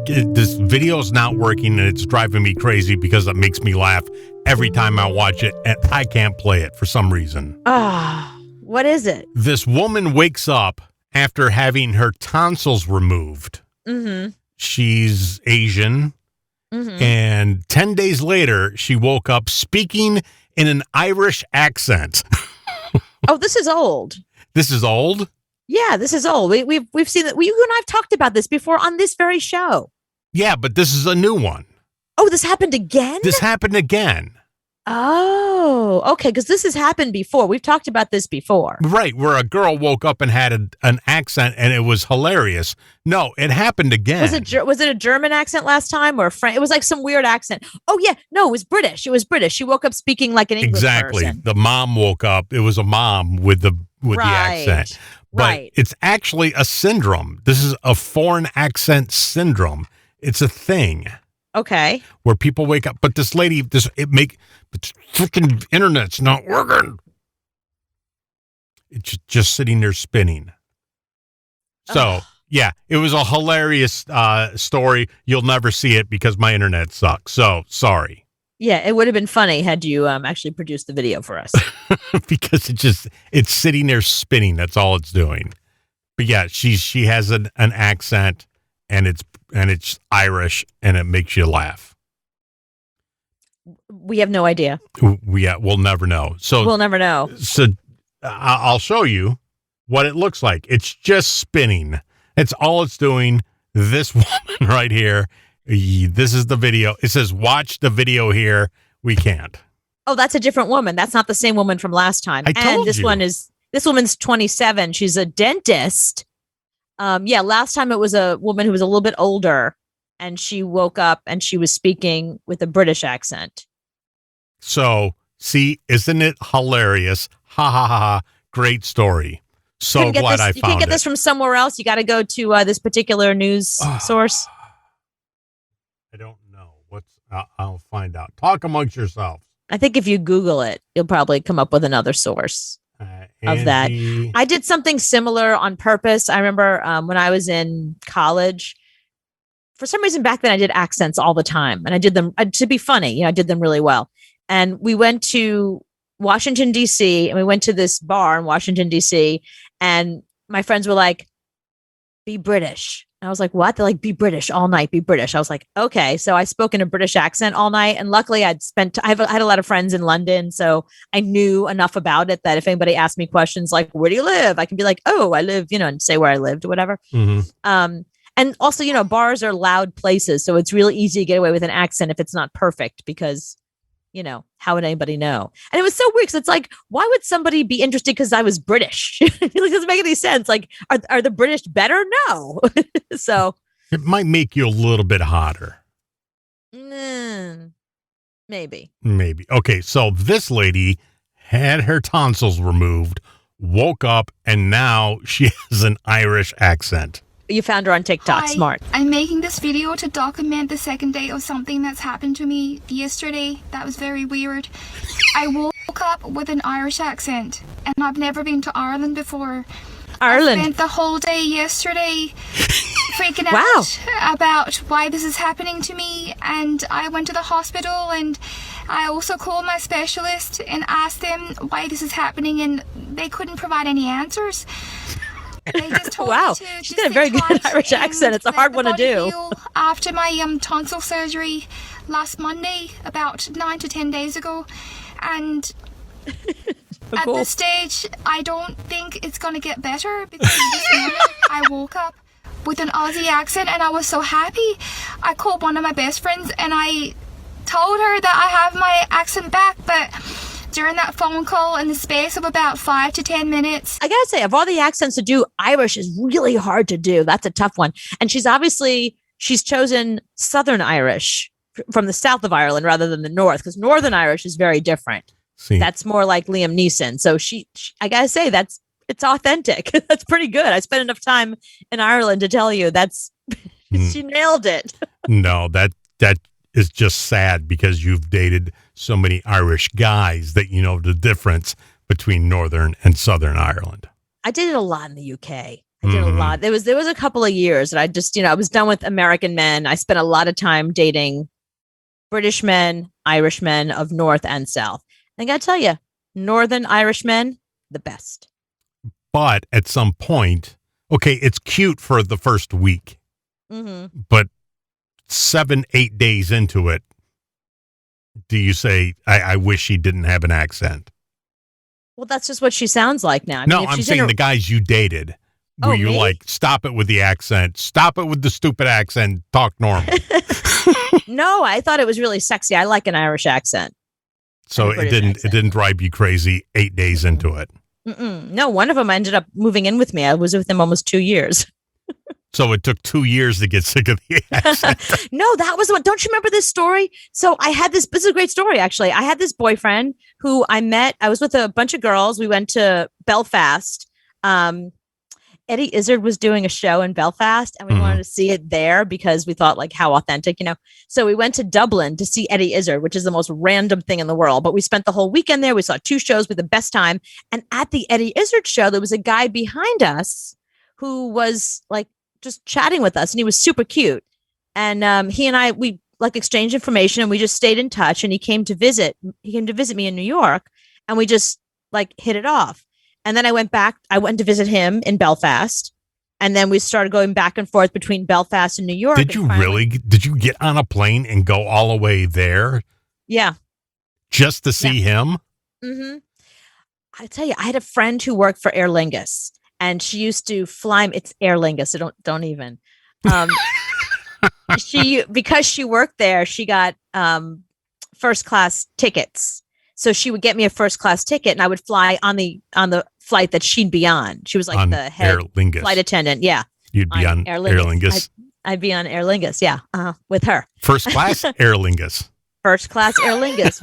this video's not working and it's driving me crazy because it makes me laugh every time I watch it, and I can't play it for some reason. What is it? This woman wakes up after having her tonsils removed. Mm-hmm. She's Asian. Mm-hmm. And 10 days later, she woke up speaking in an Irish accent. Oh, this is old. This is old? Yeah, this is old. We've seen that. You and I've talked about this before on this very show. Yeah, but this is a new one. Oh, this happened again? This happened again. Oh, okay, because this has happened before. We've talked about this before. Right, where a girl woke up and had an accent, and it was hilarious. No, it happened again. Was it a German accent last time, or a French? It was like some weird accent. Oh, yeah. No, it was British. It was British. She woke up speaking like an English exactly. person. The mom woke up. It was a mom with the accent. But it's actually a syndrome. This is a foreign accent syndrome. It's a thing. Okay. Where people wake up, but this lady, the freaking internet's not working. It's just sitting there spinning. So, yeah, it was a hilarious story. You'll never see it because my internet sucks. So, sorry. Yeah, it would have been funny had you actually produced the video for us. Because it's sitting there spinning. That's all it's doing. But yeah, she has an accent, and it's Irish, and it makes you laugh. We have no idea. We'll never know. So we'll never know. So I'll show you what it looks like. It's just spinning. It's all it's doing. This woman right here. This is the video. It says, watch the video here. We can't. Oh, that's a different woman. That's not the same woman from last time. I told you. This woman's 27. She's a dentist. Last time it was a woman who was a little bit older, and she woke up and she was speaking with a British accent. So, see, isn't it hilarious? Ha ha ha ha. Great story. So glad I found it. You can't get this from somewhere else. You got to go to this particular news source. I don't know. I'll find out. Talk amongst yourselves. I think if you Google it, you'll probably come up with another source of that. I did something similar on purpose. I remember when I was in college, for some reason back then I did accents all the time, and I did them to be funny. I did them really well. And we went to Washington, D.C., and we went to this bar in Washington, D.C., and my friends were like, be British. I was like, what? They're like, be British all night, be British. I was like, okay. So I spoke in a British accent all night. And luckily I had a lot of friends in London. So I knew enough about it that if anybody asked me questions like, where do you live? I can be like, oh, I live, and say where I lived or whatever. Mm-hmm. And also, bars are loud places. So it's really easy to get away with an accent if it's not perfect because, how would anybody know? And it was so weird because it's like, why would somebody be interested because I was British? It doesn't make any sense. Like, are the British better? No. So it might make you a little bit hotter. Maybe. Okay, so this lady had her tonsils removed, woke up, and now she has an Irish accent. You found her on TikTok. Hi, smart. I'm making this video to document the second day of something that's happened to me yesterday. That was very weird. I woke up with an Irish accent, and I've never been to Ireland before. Ireland. I spent the whole day yesterday freaking out about why this is happening to me, and I went to the hospital, and I also called my specialist and asked them why this is happening, and they couldn't provide any answers. They just told me to she's got a very good Irish accent. It's a hard one to do. After my tonsil surgery last Monday, about 9 to 10 days ago, and at this stage, I don't think it's going to get better because this morning I woke up with an Aussie accent and I was so happy. I called one of my best friends and I told her that I have my accent back, but during that phone call in the space of about 5 to 10 minutes. I gotta say, of all the accents to do, Irish is really hard to do. That's a tough one. And she's chosen Southern Irish from the south of Ireland rather than the north, because Northern Irish is very different. See. That's more like Liam Neeson. So I gotta say, it's authentic. That's pretty good. I spent enough time in Ireland to tell you she nailed it. No, that is just sad because you've dated so many Irish guys that you know the difference between Northern and Southern Ireland. I dated a lot in the UK. I did a lot. There was a couple of years that I just, I was done with American men. I spent a lot of time dating British men, Irish men of North and South. I got to tell you, Northern Irish men, the best. But at some point, okay, it's cute for the first week, but 7-8 days into it, do you say, I wish she didn't have an accent? Well, that's just what she sounds like now. I'm saying the guys you dated. Where you're like, stop it with the accent. Stop it with the stupid accent. Talk normal. No, I thought it was really sexy. I like an Irish accent. So it didn't drive you crazy 8 days into it. No, one of them ended up moving in with me. I was with him almost 2 years. So it took 2 years to get sick of the accent. No, that was the one. Don't you remember this story? So I had this is a great story, actually. I had this boyfriend who I met. I was with a bunch of girls. We went to Belfast. Eddie Izzard was doing a show in Belfast, and we wanted to see it there because we thought, like, how authentic, So we went to Dublin to see Eddie Izzard, which is the most random thing in the world. But we spent the whole weekend there. We saw 2 shows. We had the best time. And at the Eddie Izzard show, there was a guy behind us who was like just chatting with us, and he was super cute. And he and I, we like exchanged information, and we just stayed in touch. And he came to visit me in New York, and we just like hit it off. And then I went to visit him in Belfast. And then we started going back and forth between Belfast and New York. Did you get on a plane and go all the way there? Yeah. Just to see him? Mm-hmm. I tell you, I had a friend who worked for Aer Lingus, and she used to fly. It's Aer Lingus, so don't even. Because she worked there, she got first class tickets. So she would get me a first class ticket, and I would fly on the flight that she'd be on. She was like on the head Lingus. flight attendant. Yeah. You'd be on Aer Lingus. I'd be on Aer Lingus. Yeah. With her. First class Aer Lingus. First class Aer Lingus.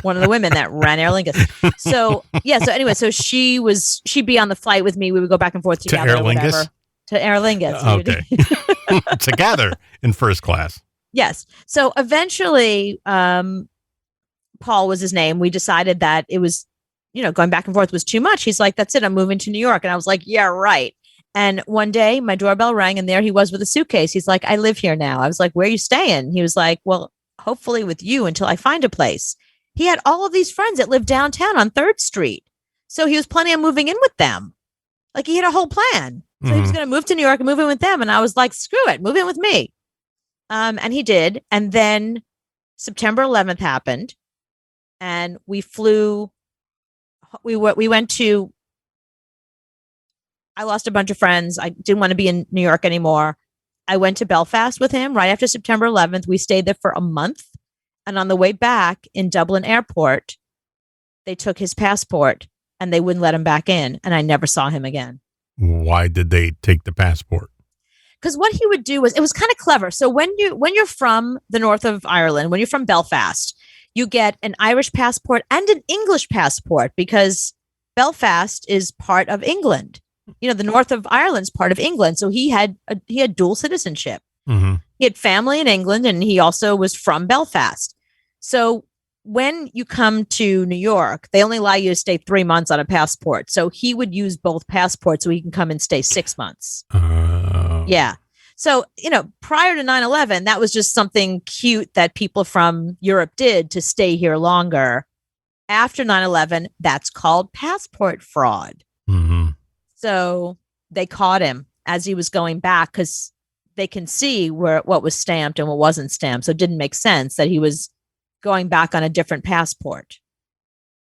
One of the women that ran Aer Lingus. So, So anyway, so she'd be on the flight with me. We would go back and forth together. To Aer Lingus? To Aer Lingus. Okay. Together in first class. Yes. So eventually, Paul was his name. We decided that it was, going back and forth was too much. He's like, that's it. I'm moving to New York. And I was like, yeah, right. And one day my doorbell rang, and there he was with a suitcase. He's like, I live here now. I was like, where are you staying? He was like, well, hopefully with you until I find a place. He had all of these friends that lived downtown on 3rd Street. So he was planning on moving in with them. Like, he had a whole plan. So he was going to move to New York and move in with them. And I was like, screw it, move in with me. And he did. And then September 11th happened. And we flew, we went to, I lost a bunch of friends. I didn't want to be in New York anymore. I went to Belfast with him right after September 11th. We stayed there for a month. And on the way back in Dublin Airport, they took his passport and they wouldn't let him back in. And I never saw him again. Why did they take the passport? Because what he would do was, it was kind of clever. So when you're from the north of Ireland, when you're from Belfast, you get an Irish passport and an English passport, because Belfast is part of England. The north of Ireland's part of England. So he had dual citizenship. Mm-hmm. He had family in England, and he also was from Belfast. So when you come to New York, they only allow you to stay 3 months on a passport. So he would use both passports so he can come and stay 6 months. Yeah. So, prior to 9/11, that was just something cute that people from Europe did to stay here longer. After 9/11, that's called passport fraud. Mm-hmm. So they caught him as he was going back, because they can see what was stamped and what wasn't stamped. So it didn't make sense that he was going back on a different passport.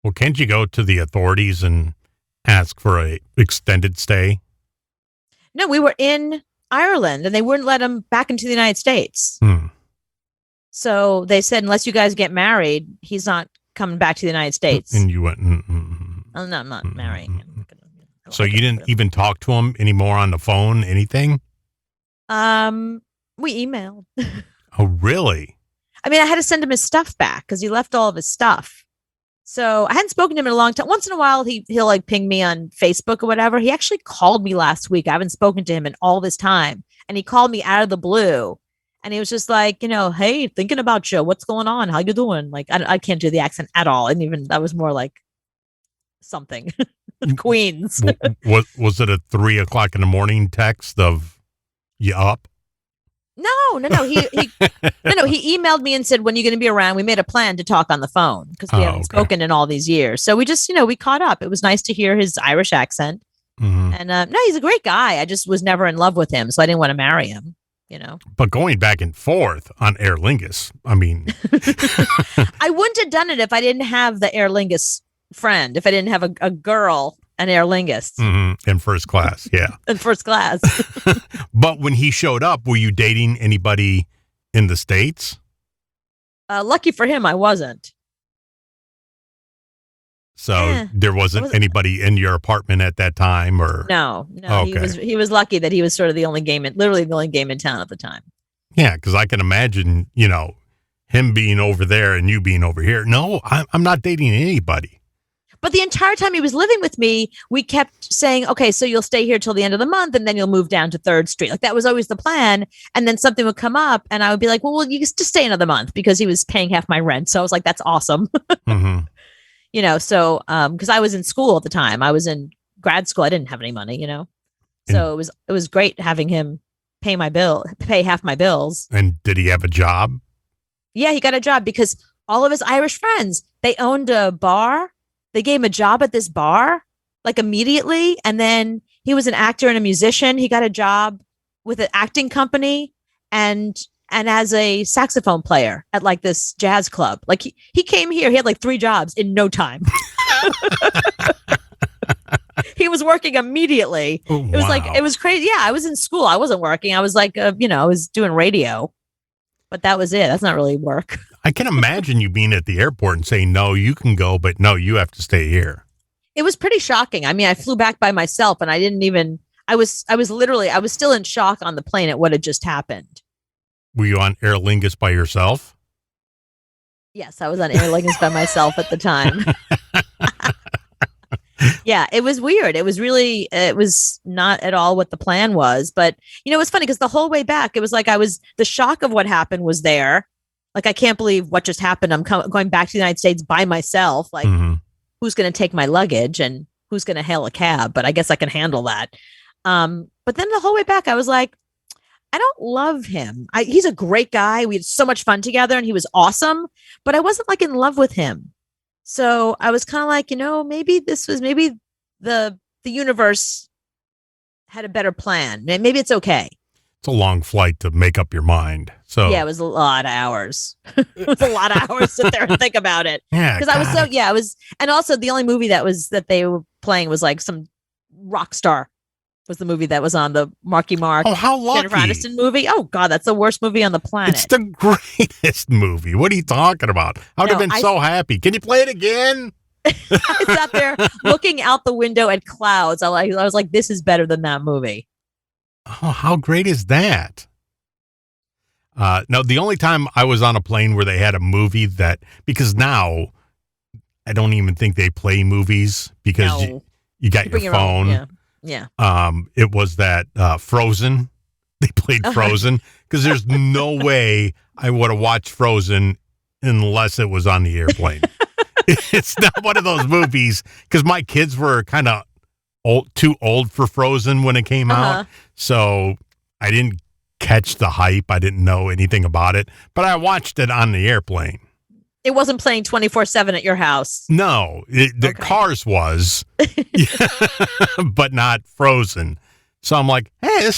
Well, can't you go to the authorities and ask for a extended stay? No, we were in Ireland, and they wouldn't let him back into the United States. So they said, unless you guys get married, he's not coming back to the United States. And you went, Oh, no, I'm not marrying him. So you didn't even talk to him anymore on the phone, anything? We emailed. Oh, really? I mean, I had to send him his stuff back because he left all of his stuff. So I hadn't spoken to him in a long time. Once in a while, he'll like ping me on Facebook or whatever. He actually called me last week. I haven't spoken to him in all this time. And he called me out of the blue. And he was just like, hey, thinking about you. What's going on? How you doing? Like, I can't do the accent at all. And even that was more like something. Queens. Was it a 3:00 in the morning text of you up? No. He emailed me and said, "When are you going to be around?" We made a plan to talk on the phone because we haven't spoken in all these years. So we just, we caught up. It was nice to hear his Irish accent. Mm-hmm. And no, he's a great guy. I just was never in love with him, so I didn't want to marry him. But going back and forth on Aer Lingus, I mean, I wouldn't have done it if I didn't have the Aer Lingus friend. If I didn't have a girl and Aer Lingus in first class, yeah, in first class. But when he showed up, were you dating anybody in the States? Lucky for him, I wasn't. So there wasn't anybody in your apartment at that time, or no. Okay. He was lucky that he was sort of literally the only game in town at the time. Yeah, because I can imagine, him being over there and you being over here. No, I'm not dating anybody. But the entire time he was living with me, we kept saying, okay, so you'll stay here till the end of the month and then you'll move down to 3rd Street. Like that was always the plan. And then something would come up and I would be like, well, you just stay another month because he was paying half my rent. So I was like, that's awesome. Mm-hmm. So because I was in school at the time, I was in grad school. I didn't have any money, so it was great having him pay half my bills. And did he have a job? Yeah, he got a job because all of his Irish friends, they owned a bar. They gave him a job at this bar like immediately. And then he was an actor and a musician. He got a job with an acting company and as a saxophone player at like this jazz club. Like he came here, he had like 3 jobs in no time. He was working immediately. Oh, it was it was crazy. Yeah, I was in school. I wasn't working. I was like, I was doing radio, but that was it. That's not really work. I can imagine you being at the airport and saying, no, you can go, but no, you have to stay here. It was pretty shocking. I mean, I flew back by myself and I was still in shock on the plane at what had just happened. Were you on Aer Lingus by yourself? Yes, I was on Aer Lingus by myself at the time. Yeah, it was weird. It was not at all what the plan was. But, it was funny because the whole way back, it was like the shock of what happened was there. Like, I can't believe what just happened. I'm going back to the United States by myself. Like, who's going to take my luggage and who's going to hail a cab? But I guess I can handle that. But then the whole way back, I was like, I don't love him. He's a great guy. We had so much fun together and he was awesome, but I wasn't like in love with him. So I was kind of like, maybe the universe had a better plan. Maybe it's okay. It's a long flight to make up your mind. So yeah, it was a lot of hours. It was a lot of hours to sit there and think about it. Yeah. Because and also the only movie that they were playing was like some rock star. Was the movie that was on the Marky Mark. Oh, how lucky. Jennifer Aniston movie. Oh God, that's the worst movie on the planet. It's the greatest movie. What are you talking about? I would have been so happy. Can you play it again? I sat there looking out the window at clouds. I was like, this is better than that movie. Oh, how great is that? No, the only time I was on a plane where they had a movie because now I don't even think they play movies because you got your phone. Own, yeah. It was that Frozen. They played Frozen because there's no way I would have watched Frozen unless it was on the airplane. It's not one of those movies because my kids were kind of too old for Frozen when it came out. So I didn't catch the hype. I didn't know anything about it, but I watched it on the airplane. It wasn't playing 24/7 at your house. No, the Cars was, but not Frozen. So I'm like, hey,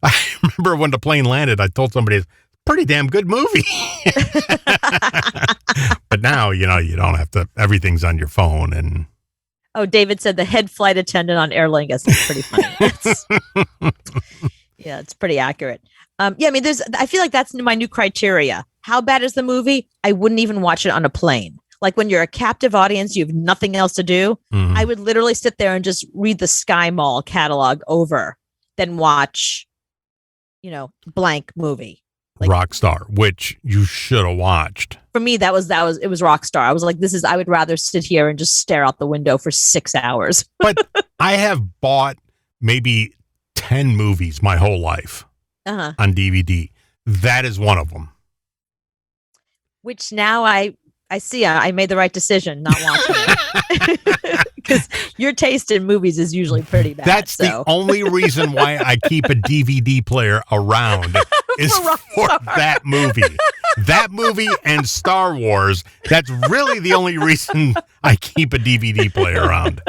I remember when the plane landed, I told somebody, it's a pretty damn good movie. But now, you don't have to, everything's on your phone. And oh, David said the head flight attendant on Aer Lingus. That's pretty funny. Yeah, it's pretty accurate. I mean, I feel like that's my new criteria. How bad is the movie? I wouldn't even watch it on a plane. Like when you're a captive audience, you have nothing else to do. Mm-hmm. I would literally sit there and just read the Sky Mall catalog over, then watch, blank movie. Like, Rockstar, which you should have watched. For me, it was Rockstar. I was like, I would rather sit here and just stare out the window for 6 hours. But I have bought maybe 10 movies my whole life on DVD. That is one of them. Which now I I see. I made the right decision not watching it. Because your taste in movies is usually pretty bad. That's the only reason why I keep a DVD player around is for that movie. That movie and Star Wars. That's really the only reason I keep a DVD player around.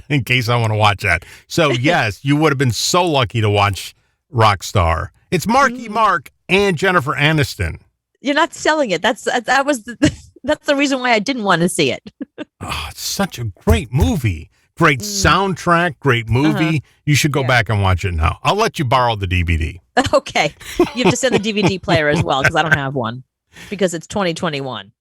In case I want to watch that. So, yes, you would have been so lucky to watch Rockstar. It's Marky Mark and Jennifer Aniston. You're not selling it. That's the reason why I didn't want to see it. Oh, it's such a great movie. Great soundtrack, great movie. You should go back and watch it now. I'll let you borrow the DVD. Okay. You have to send the DVD player as well because I don't have one because it's 2021.